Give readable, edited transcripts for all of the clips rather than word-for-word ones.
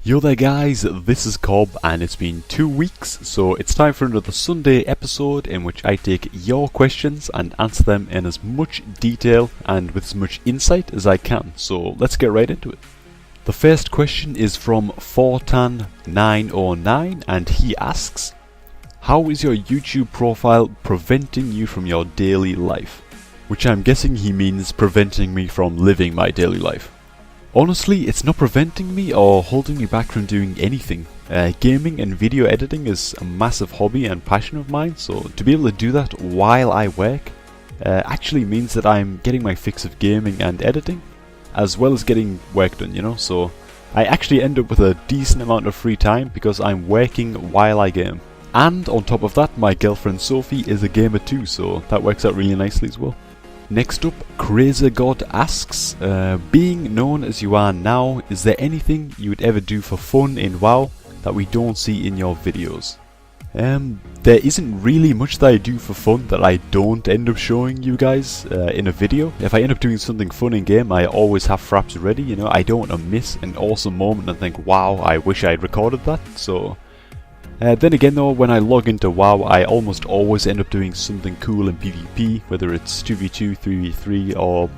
Yo there guys, this is Cob and it's been 2 weeks, so it's time for another Sunday episode in which I take your questions and answer them in as much detail and with as much insight as I can, so let's get right into it. The first question is from Fortan909 and he asks, how is your YouTube profile preventing you from your daily life? Which I'm guessing he means preventing me from living my daily life. Honestly, it's not preventing me or holding me back from doing anything. Gaming and video editing is a massive hobby and passion of mine, so to be able to do that while I work actually means that I'm getting my fix of gaming and editing, as well as getting work done, you know, so I actually end up with a decent amount of free time because I'm working while I game. And on top of that, my girlfriend Sophie is a gamer too, so that works out really nicely as well. Next up, Crazy God asks, being known as you are now, is there anything you would ever do for fun in WoW that we don't see in your videos? There isn't really much that I do for fun that I don't end up showing you guys in a video. If I end up doing something fun in game, I always have fraps ready, you know, I don't want to miss an awesome moment and think, wow, I wish I had recorded that, so... then again though, when I log into WoW, I almost always end up doing something cool in PvP, whether it's 2v2, 3v3 or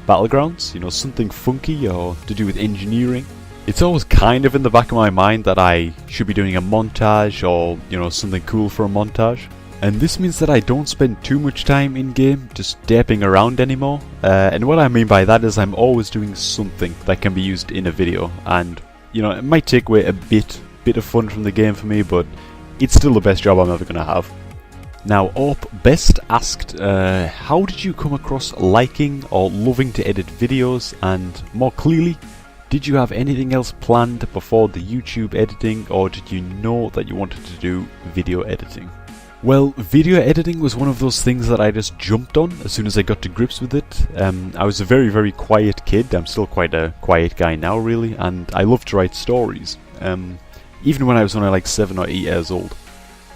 Battlegrounds, you know, something funky or to do with engineering. It's always kind of in the back of my mind that I should be doing a montage or, you know, something cool for a montage. And this means that I don't spend too much time in game just derping around anymore. And what I mean by that is I'm always doing something that can be used in a video, and, you know, it might take away a bit of fun from the game for me, but it's still the best job I'm ever going to have. Now, Orp Best asked, how did you come across liking or loving to edit videos, and more clearly, did you have anything else planned before the YouTube editing, or did you know that you wanted to do video editing? Well, video editing was one of those things that I just jumped on as soon as I got to grips with it. I was a very quiet kid. I'm still quite a quiet guy now really, and I love to write stories. Even when I was only like 7 or 8 years old.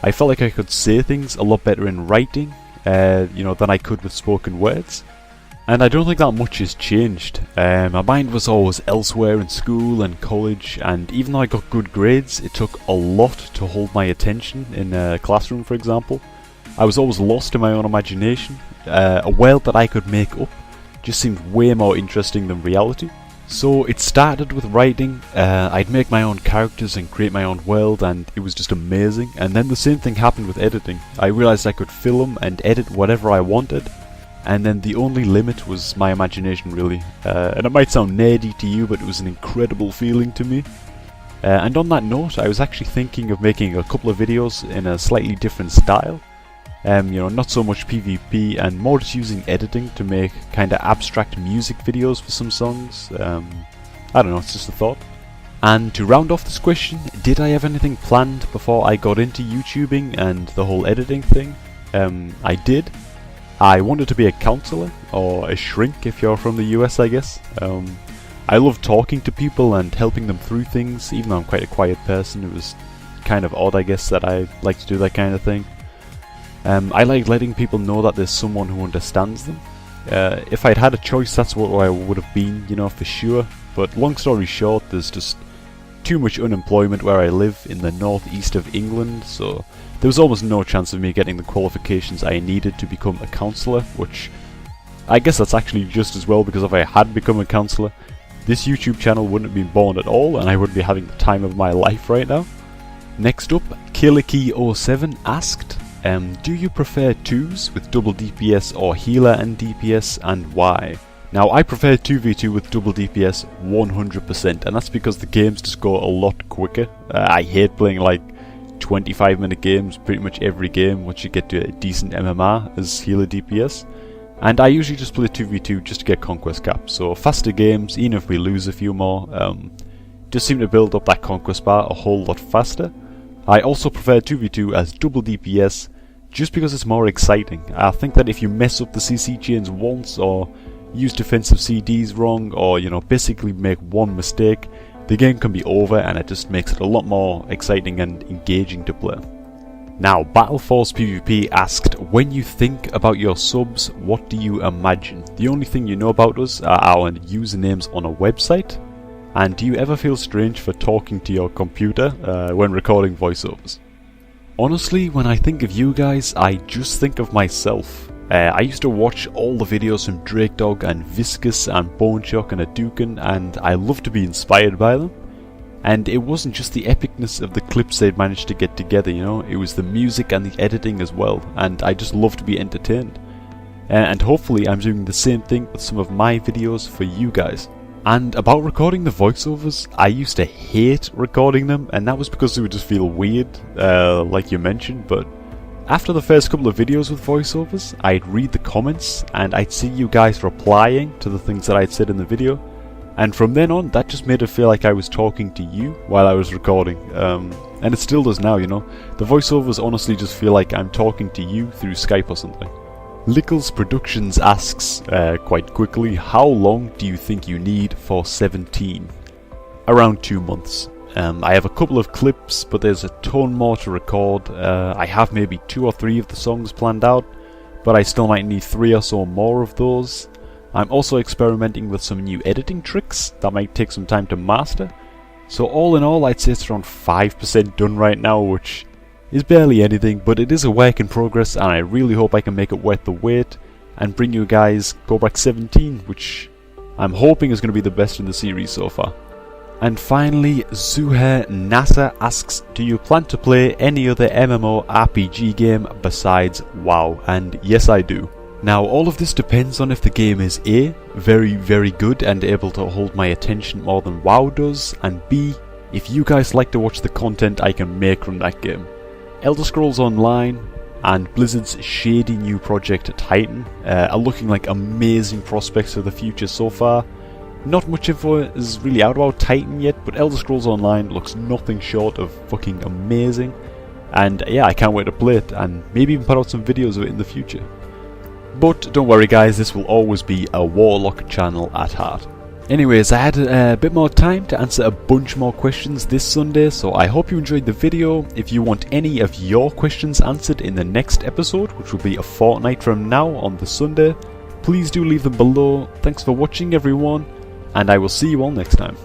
I felt like I could say things a lot better in writing, you know, than I could with spoken words. And I don't think that much has changed. My mind was always elsewhere in school and college, and even though I got good grades, it took a lot to hold my attention in a classroom, for example. I was always lost in my own imagination. A world that I could make up just seemed way more interesting than reality. So it started with writing. I'd make my own characters and create my own world, and it was just amazing. And then the same thing happened with editing. I realized I could film and edit whatever I wanted, and then the only limit was my imagination really. And it might sound nerdy to you, but it was an incredible feeling to me. And on that note, I was actually thinking of making a couple of videos in a slightly different style. You know, not so much PvP and more just using editing to make kind of abstract music videos for some songs. I don't know, it's just a thought. And to round off this question, did I have anything planned before I got into YouTubing and the whole editing thing? I did. I wanted to be a counsellor, or a shrink if you're from the US, I guess. I love talking to people and helping them through things, even though I'm quite a quiet person. It was kind of odd, I guess, that I like to do that kind of thing. I like letting people know that there's someone who understands them. If I'd had a choice, that's what I would have been, you know, for sure. But long story short, there's just too much unemployment where I live in the northeast of England, so there was almost no chance of me getting the qualifications I needed to become a counsellor, which I guess that's actually just as well, because if I had become a counsellor, this YouTube channel wouldn't have been born at all, and I would be having the time of my life right now. Next up, KillerKey07 asked, do you prefer 2s with double DPS or healer and DPS, and why? Now, I prefer 2v2 with double DPS 100%, and that's because the games just go a lot quicker. I hate playing like 25-minute games pretty much every game once you get to a decent MMR as healer DPS. And I usually just play 2v2 just to get conquest caps, so faster games, even if we lose a few more, just seem to build up that conquest bar a whole lot faster. I also prefer 2v2 as double DPS, just because it's more exciting. I think that if you mess up the CC chains once, or use defensive CDs wrong, or, you know, basically make one mistake, the game can be over, and it just makes it a lot more exciting and engaging to play. Now, Battleforce PvP asked, when you think about your subs, what do you imagine? The only thing you know about us are our usernames on a website. And do you ever feel strange for talking to your computer when recording voiceovers? Honestly, when I think of you guys, I just think of myself. I used to watch all the videos from Drake Dog and Viscous and Boneshock and Hadouken, and I love to be inspired by them. And it wasn't just the epicness of the clips they'd managed to get together, you know, it was the music and the editing as well, and I just love to be entertained. And hopefully I'm doing the same thing with some of my videos for you guys. And about recording the voiceovers, I used to hate recording them, and that was because it would just feel weird, like you mentioned, but after the first couple of videos with voiceovers, I'd read the comments, and I'd see you guys replying to the things that I'd said in the video, and from then on, that just made it feel like I was talking to you while I was recording, and it still does now, you know. The voiceovers honestly just feel like I'm talking to you through Skype or something. Lickles Productions asks, quite quickly, how long do you think you need for 17? Around 2 months. I have a couple of clips, but there's a ton more to record. I have maybe 2 or 3 of the songs planned out, but I still might need 3 or so more of those. I'm also experimenting with some new editing tricks that might take some time to master. So all in all, I'd say it's around 5% done right now, which is barely anything, but it is a work in progress, and I really hope I can make it worth the wait and bring you guys Cobrak 17, which I'm hoping is going to be the best in the series so far. And finally, Zuhair Nasser asks, do you plan to play any other MMORPG game besides WoW? And yes, I do. Now, all of this depends on if the game is A, very, very good and able to hold my attention more than WoW does, and B, if you guys like to watch the content I can make from that game. Elder Scrolls Online and Blizzard's shady new project Titan are looking like amazing prospects for the future so far. Not much info is really out about Titan yet, but Elder Scrolls Online looks nothing short of fucking amazing. And yeah, I can't wait to play it and maybe even put out some videos of it in the future. But don't worry guys, this will always be a Warlock channel at heart. Anyways, I had a bit more time to answer a bunch more questions this Sunday, so I hope you enjoyed the video. If you want any of your questions answered in the next episode, which will be a fortnight from now on the Sunday, please do leave them below. Thanks for watching everyone, and I will see you all next time.